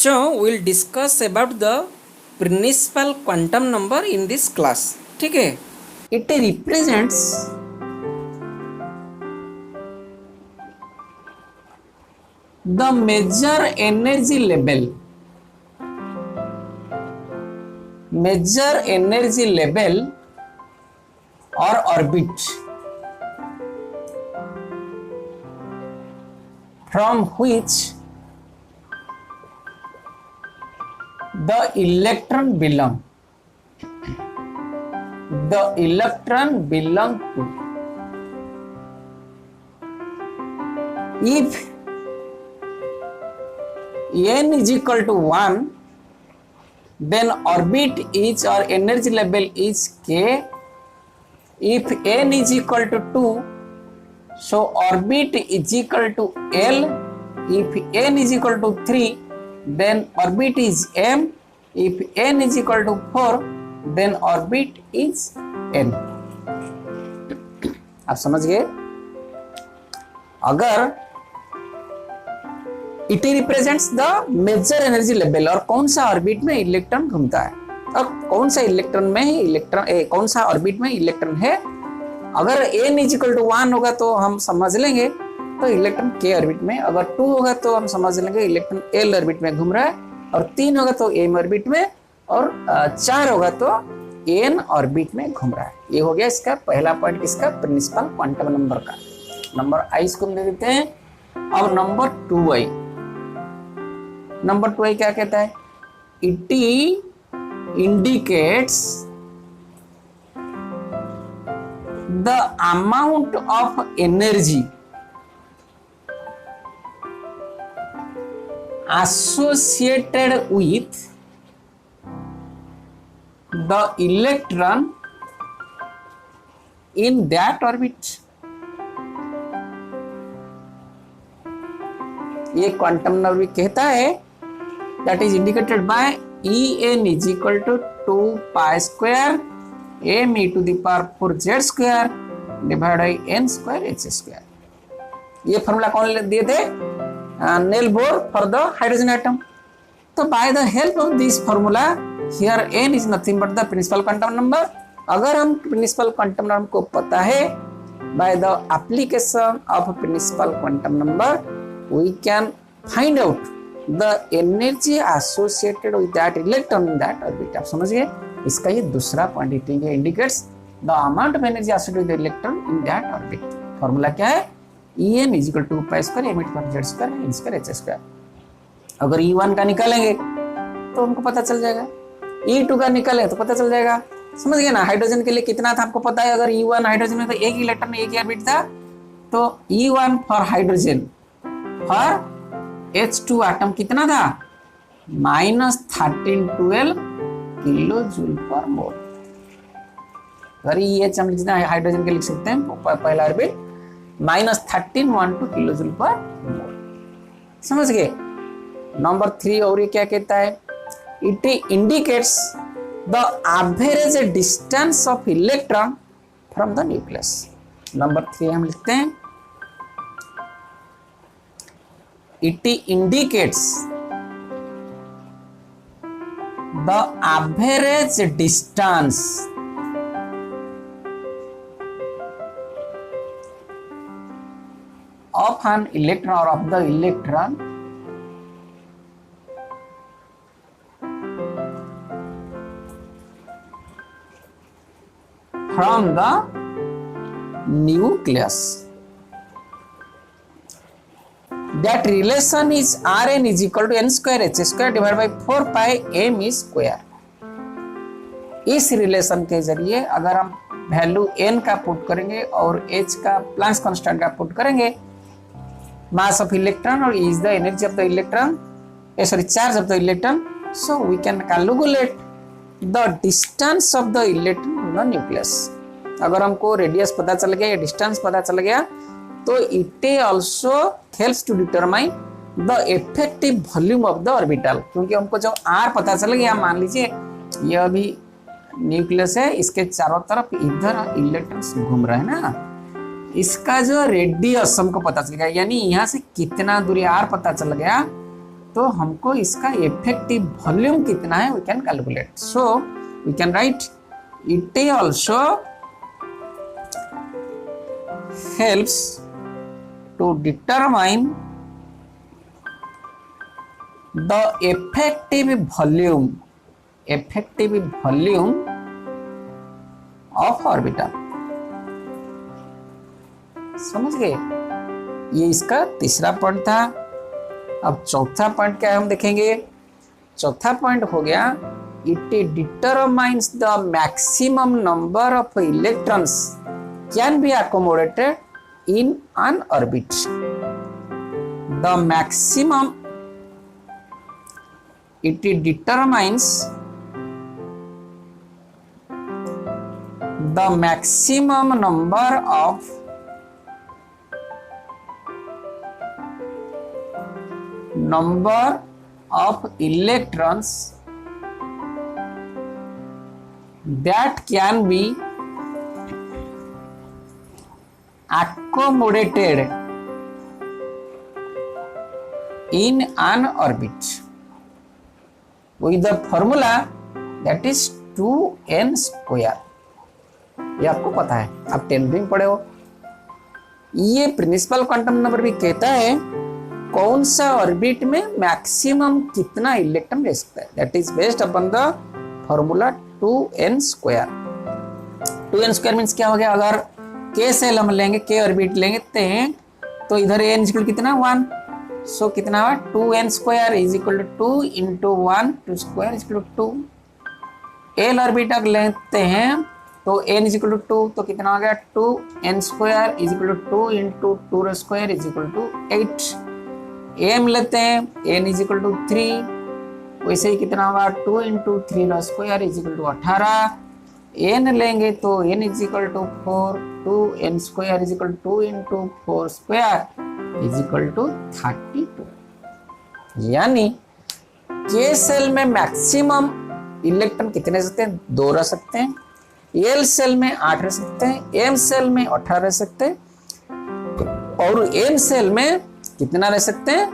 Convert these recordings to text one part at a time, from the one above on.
बच्चों will discuss about the principal quantum number in this class. ठीक है, it represents the major energy level और orbit from which the electron belong to. If n is equal to 1, then orbit is or energy level is k. If n is equal to 2, so orbit is equal to L. If n is equal to 3, then orbit is M. If n is equal to 4, then orbit is N. आप समझ गए? अगर it represents the major energy level और कौन सा orbit में electron घूमता है और कौन सा इलेक्ट्रॉन में कौन सा ऑर्बिट में इलेक्ट्रॉन है। अगर n इज इक्वल टू 1 होगा तो हम समझ लेंगे तो इलेक्ट्रॉन k ऑर्बिट में, अगर 2 होगा तो हम समझ लेंगे इलेक्ट्रॉन l ऑर्बिट में घूम रहा है, और 3 होगा तो m ऑर्बिट में, और 4 होगा तो n ऑर्बिट में घूम रहा है। ये हो गया इसका पहला पॉइंट, किसका? प्रिंसिपल क्वांटम नंबर का। नंबर i इसको हम दे देते हैं। अब नंबर 2i क्या कहता है? It indicates the amount of energy associated with the electron in that orbit. ये क्वांटम नंबर भी कहता है that is indicated by En is equal to 2 pi square m e to the power 4 z square divided by n square h square। ये formula कौन दिए थे? Niels Bohr for the hydrogen atom. तो by the help of this formula here n is nothing but the principal quantum number. अगर हम principal quantum number को पता है, by the application of principal quantum number we can find out the energy associated with that electron in that orbit. आप समझ गए? इसका ये दूसरा क्वांटिटी है, indicates the amount of energy associated with electron in that orbit. Formula क्या है? En is equal to pi square m पर z square n square h square. अगर E1 का निकालेंगे तो हमको पता चल जाएगा, E2 का निकालें तो पता चल जाएगा। समझ गए ना? हाइड्रोजन के लिए कितना था आपको पता है। अगर E1 हाइड्रोजन में तो एक इलेक्ट्रॉन एक ही ऑर्बिट था, तो E1 for hydrogen for H2 atom कितना था? -1312 किलो जूल पर मोल। अगर ये हम लिखना है हाइड्रोजन के लिख सकते हैं पहला ऑर्बिट -1312 किलो जूल पर मोल। समझ गए? नंबर 3 और ये क्या कहता है? It indicates the average distance of electron from the nucleus. Number 3 हम लिखते हैं it indicates the average distance of an electron or of the electron from the nucleus. That relation is Rn is equal to n square h square divided by 4 pi m square। इस relation के जरिए अगर हम value n का put करेंगे और h का Planck's constant का पुट करेंगे, मास ऑफ इलेक्ट्रॉन और is the energy of the electron, charge of the electron, so we can calculate the distance of the electron from the nucleus. अगर हमको radius पता चल गया या डिस्टेंस पता चल गया तो it also helps to determine the effective volume of the orbital. क्योंकि हमको जो आर पता चल गया, मान लीजिए ये अभी न्यूक्लियस है, इसके चारों तरफ इधर इलेक्ट्रॉन्स घूम रहे हैं ना, इसका जो रेडियस हमको पता चल गया, यानी यहाँ से कितना दूरी आर पता चल गया, तो हमको इसका इफेक्टिव वॉल्यूम कितना है we can calculate. So we can write it also helps to determine the effective volume of orbital. समझ गए. ये इसका तीसरा पॉइंट था. अब चौथा पॉइंट क्या है हम देखेंगे. चौथा पॉइंट हो गया it determines the maximum number of electrons can be accommodated in an orbit. The maximum it determines the maximum number of electrons that can be accommodated in an orbit with the formula that is 2n square. ये आपको पता है, आप 10 भी पढ़े हो. ये principal quantum number भी कहता है कौन सा ऑर्बिट में मैक्सिमम कितना इलेक्ट्रॉन रह सकता है. That is based upon the formula 2n square. 2n square means क्या हो गया. अगर k सेल हम लेंगे, k ऑर्बिट लेंगे तो इधर n इक्वल कितना 1. सो कितना हुआ 2n square is equal to 2 into 1 2 square is equal to 2. l orbit अगर लेते हैं तो n इज इक्वल टू 2 तो कितना हो गया 2n square is equal to 2 into 2 square is equal to 8. m लेते हैं n इज इक्वल टू 3. वैसे ही कितना होगा 2 into 3 square is equal to 18. n लेंगे तो n is equal to 4. 2n square is equal to 2 into 4 square is equal to 32. यानी k shell में maximum electron कितने रह सकते हैं 2 रह सकते हैं. l सेल में 8 रह सकते हैं. m सेल में 18 रह सकते हैं. और n सेल में कितना रह सकते हैं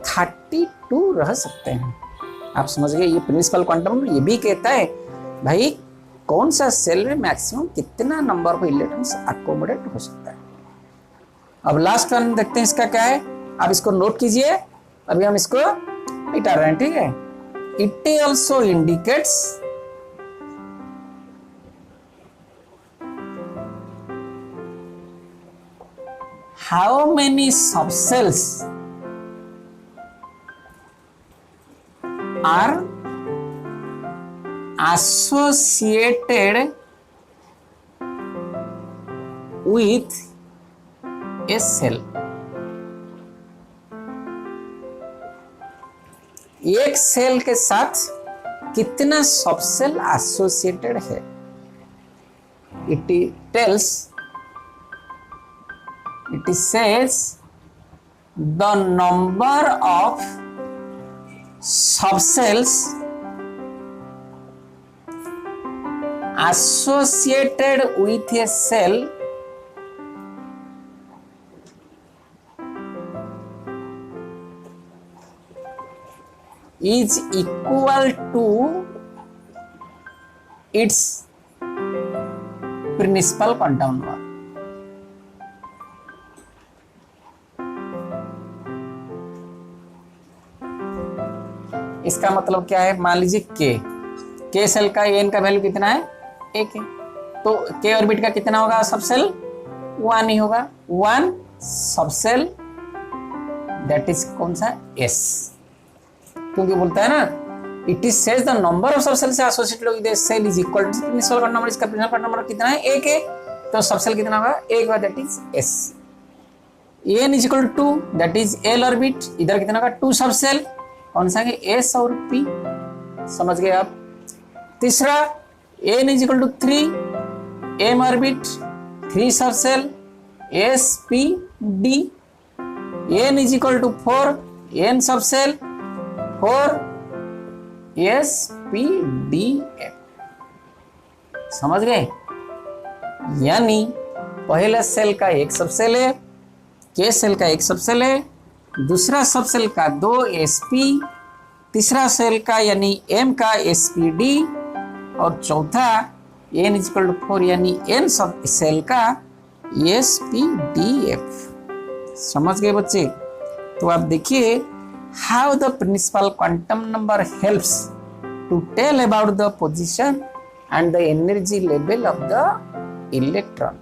32 रह सकते हैं. आप समझ गए. ये प्रिंसिपल क्वांटम ये भी कहता है भाई कौन सा सेल में मैक्सिमम कितना नंबर ऑफ इलेक्ट्रॉन्स अकोमोडेट हो सकता है. अब लास्ट वन देखते हैं इसका क्या है. आप इसको नोट कीजिए. अभी हम इसको मिटा रहे हैं. ठीक है. It also indicates how many subcells are associated with a cell. एक सेल के साथ कितना सबसेल एसोसिएटेड है. it says the number of subcells associated with a cell is equal to its principal quantum number. इसका मतलब क्या है. मान लीजिए k सेल का n का वैल्यू कितना है 1 है. तो k ऑर्बिट का कितना होगा सबसेल 1 ही होगा. 1 सबसेल दैट इज कौन सा s. क्योंकि बोलता है ना it is says the number of subshell से associated with the shell is equal to principal number. इसका प्रिंसिपल नंबर कितना है 1 है. तो सबसेल कितना होगा 1 होगा that is s. n is equal to that is l orbit. इधर कितना होगा 2 सबसेल कौन सा है S और P. समझ गए आप. तीसरा n is equal to 3 m orbit 3 subshell S P D. n is equal to 4 n subshell 4 S P D F. समझ गए. यानी पहला सेल का एक सबसेल है, K सेल का एक सबसेल है, दूसरा सब सेल का 2 sp, तीसरा सेल का यानी m का spd और चौथा n इक्वल टू 4 यानी n सब सेल का spdf। समझ गए बच्चे? तो आप देखिए how the principal quantum number helps to tell about the position and the energy level of the electron।